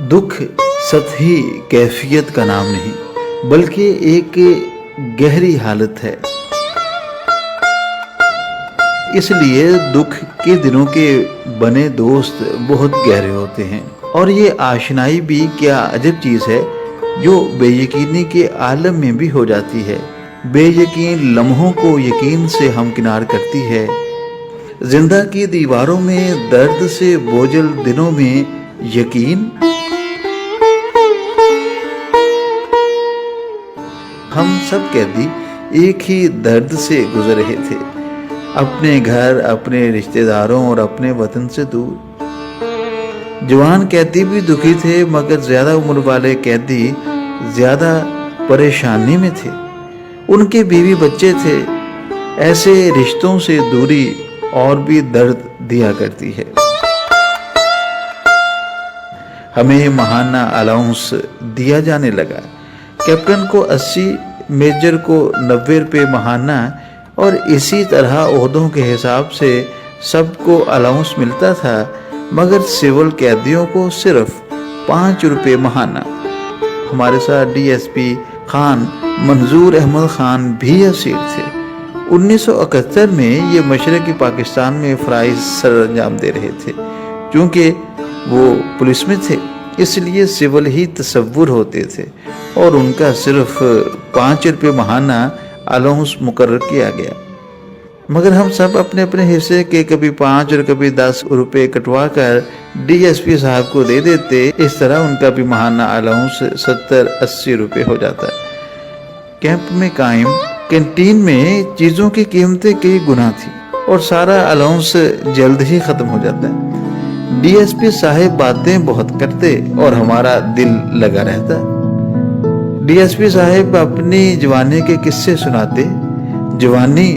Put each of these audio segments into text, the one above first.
दुख सतही कैफियत का नाम नहीं बल्कि एक गहरी हालत है। इसलिए दुख के दिनों के बने दोस्त बहुत गहरे होते हैं। और ये आशनाई भी क्या अजब चीज़ है जो बेयकीनी के आलम में भी हो जाती है। बेयकीन लम्हों को यकीन से हमकिनार करती है। जिंदा की दीवारों में दर्द से बोझल दिनों में यकीन। हम सब कैदी एक ही दर्द से गुजर रहे थे, अपने घर, अपने रिश्तेदारों और अपने वतन से दूर। जवान कैदी भी दुखी थे, मगर ज्यादा उम्र वाले कैदी ज्यादा परेशानी में थे। उनके बीवी बच्चे थे। ऐसे रिश्तों से दूरी और भी दर्द दिया करती है। हमें महाना अलाउंस दिया जाने लगा। कैप्टन को 80, मेजर को 90 रुपये महाना, और इसी तरह ओहदों के हिसाब से सबको अलाउंस मिलता था, मगर सिविल कैदियों को सिर्फ 5 रुपये महाना। हमारे साथ डीएसपी खान मंजूर अहमद खान भी असीर थे। 1971 में ये मशरक़ी पाकिस्तान में फ़राइज़ सर अंजाम दे रहे थे। चूँकि वो पुलिस में थे, इसलिए सिविल ही तसव्वुर होते थे और उनका सिर्फ 5 रुपये महाना अलाउंस मुकर्रर किया गया। मगर हम सब अपने अपने हिस्से के कभी 5 और कभी 10 रुपये कटवा कर डीएसपी साहब को दे देते। इस तरह उनका भी महाना अलाउंस 70-80 रुपये हो जाता। कैंप में कायम कैंटीन में चीज़ों की कीमतें कई गुना थी और सारा अलाउंस जल्द ही ख़त्म हो जाता है। डीएसपी साहब बातें बहुत करते और हमारा दिल लगा रहता। डीएसपी साहब अपनी जवानी के किस्से सुनाते, जवानी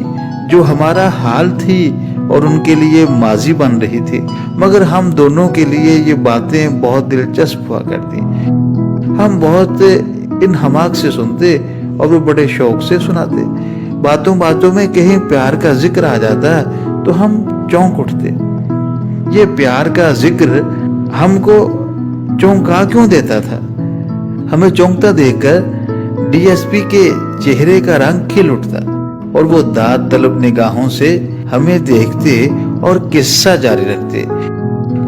जो हमारा हाल थी और उनके लिए माजी बन रही थी, मगर हम दोनों के लिए ये बातें बहुत दिलचस्प हुआ करती। हम बहुत इन हमाक से सुनते और वो बड़े शौक से सुनाते। बातों बातों में कहीं प्यार का जिक्र आ जाता तो हम चौंक उठते। ये प्यार का जिक्र हमको चौंका क्यों देता था? हमें चौंकता देखकर डीएसपी के चेहरे का रंग खिल उठता और वो दाद तलब निगाहों से हमें देखते और किस्सा जारी रखते।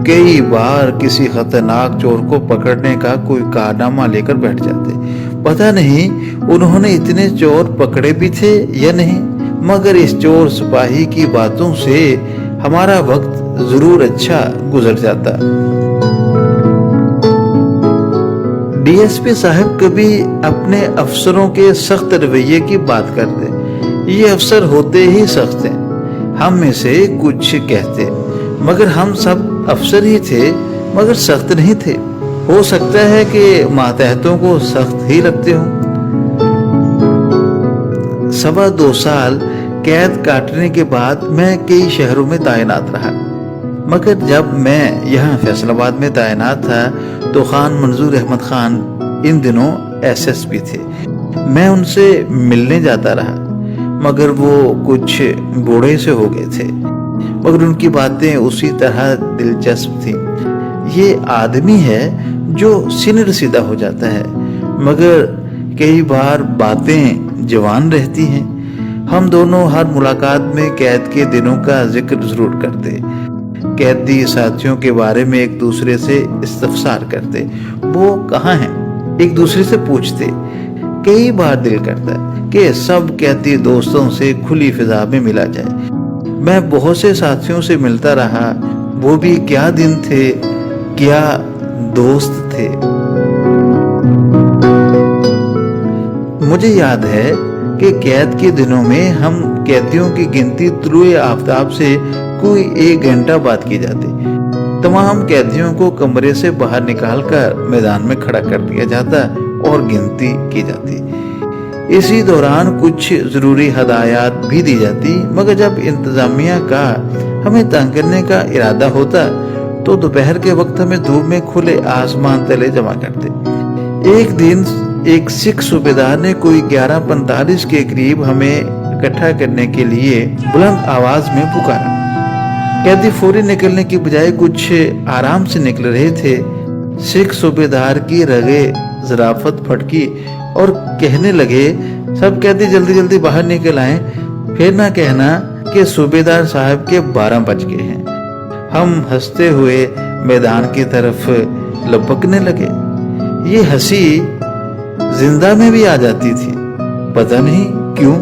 कई बार किसी खतरनाक चोर को पकड़ने का कोई कारनामा लेकर बैठ जाते। पता नहीं उन्होंने इतने चोर पकड़े भी थे या नहीं, मगर इस चोर सिपाही की बातों से हमारा वक्त जरूर अच्छा गुजर जाता। डीएसपी साहब कभी अपने अफसरों के सख्त रवैये की बात करते। ये अफसर होते ही सख्त हैं, हम में से कुछ कहते, मगर हम सब अफसर ही थे मगर सख्त नहीं थे। हो सकता है कि मातहतों को सख्त ही लगते हों। 2.25 साल कैद काटने के बाद मैं कई शहरों में तैनात रहा, मगर जब मैं यहाँ फैसलाबाद में तैनात था तो खान मंजूर अहमद खान इन दिनों एसएसपी थे। मैं उनसे मिलने जाता रहा, मगर वो कुछ बूढ़े से हो गए थे, मगर उनकी बातें उसी तरह दिलचस्प थीं। ये आदमी है जो सीनियर सीधा हो जाता है, मगर कई बार बातें जवान रहती हैं। हम दोनों हर मुलाकात में कैद के दिनों का जिक्र जरूर करते। कैदी साथियों के बारे में एक दूसरे से इस्तफसार करते। वो कहाँ हैं? एक दूसरे से पूछते। कई बार दिल करता है कि सब कैदी दोस्तों से खुली फिजा में मिला जाए। मैं बहुत से साथियों से मिलता रहा। वो भी क्या दिन थे, क्या दोस्त थे। मुझे याद है कि कैद के दिनों में हम कैदियों की गिनती तुलुए आफताब से कोई 1 घंटा बाद की जाती। तमाम कैदियों को कमरे से बाहर निकालकर मैदान में खड़ा कर दिया जाता और गिनती की जाती। इसी दौरान कुछ जरूरी हदायत भी दी जाती, मगर जब इंतजामिया का हमें तंग करने का इरादा होता तो दोपहर के वक्त हमें धूप में खुले आसमान तले जमा करते। एक दिन एक सिख सूबेदार ने कोई 11:45 के करीब हमें इकट्ठा करने के लिए बुलंद आवाज में पुकारा। कैदी फौरी निकलने की बजाय कुछ आराम से निकल रहे थे। सिख सूबेदार की रगे ज़राफ़त फटकी और कहने लगे, सब कहते जल्दी जल्दी बाहर निकल आए, फिर ना कहना कि सूबेदार साहब के 12 बज गए हैं। हम हंसते हुए मैदान की तरफ लपकने लगे। ये हंसी जिंदा में भी आ जाती थी, पता नहीं क्यों।